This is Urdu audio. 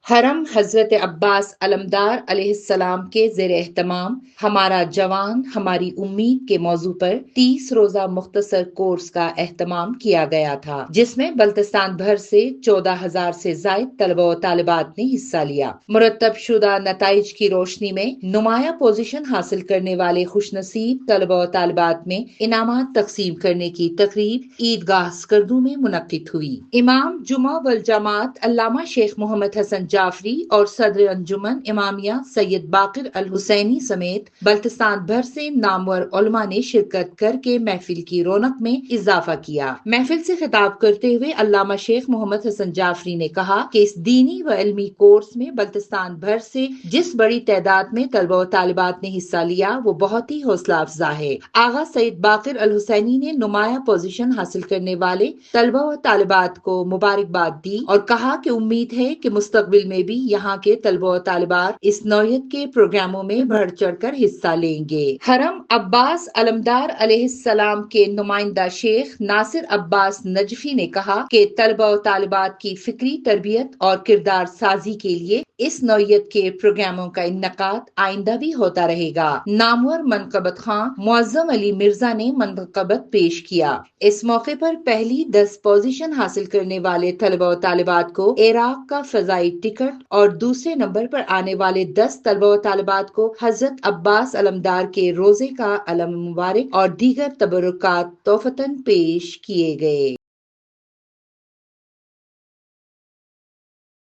حرم حضرت عباس علمدار علیہ السلام کے زیر اہتمام ہمارا جوان ہماری امید کے موضوع پر 30 روزہ مختصر کورس کا اہتمام کیا گیا تھا، جس میں بلتستان بھر سے 14,000 سے زائد طلبہ و طالبات نے حصہ لیا۔ مرتب شدہ نتائج کی روشنی میں نمایاں پوزیشن حاصل کرنے والے خوش نصیب طلبہ و طالبات میں انعامات تقسیم کرنے کی تقریب عیدگاہ سکردو میں منعقد ہوئی۔ امام جمعہ والجماعت علامہ شیخ محمد حسن جعفری اور صدر انجمن امامیہ سید باقر الحسینی سمیت بلتستان بھر سے نامور علماء نے شرکت کر کے محفل کی رونق میں اضافہ کیا۔ محفل سے خطاب کرتے ہوئے علامہ شیخ محمد حسن جعفری نے کہا کہ اس دینی و علمی کورس میں بلتستان بھر سے جس بڑی تعداد میں طلبہ و طالبات نے حصہ لیا وہ بہت ہی حوصلہ افزا ہے۔ آغا سید باقر الحسینی نے نمایاں پوزیشن حاصل کرنے والے طلبہ و طالبات کو مبارکباد دی اور کہا کہ امید ہے کہ مستقبل میں بھی یہاں کے طلبہ و طالبات اس نوعیت کے پروگراموں میں بڑھ چڑھ کر حصہ لیں گے۔ حرم عباس علمدار علیہ السلام کے نمائندہ شیخ ناصر عباس نجفی نے کہا کہ طلبہ و طالبات کی فکری تربیت اور کردار سازی کے لیے اس نوعیت کے پروگراموں کا انعقاد آئندہ بھی ہوتا رہے گا۔ نامور منقبت خواں معظم علی مرزا نے منقبت پیش کیا۔ اس موقع پر پہلی 10 پوزیشن حاصل کرنے والے طلبہ و طالبات کو عراق کا فضائی ٹکٹ اور دوسرے نمبر پر آنے والے 10 طلبہ و طالبات کو حضرت عباس علمدار کے روزے کا علم مبارک اور دیگر تبرکات تحفتاً پیش کیے گئے۔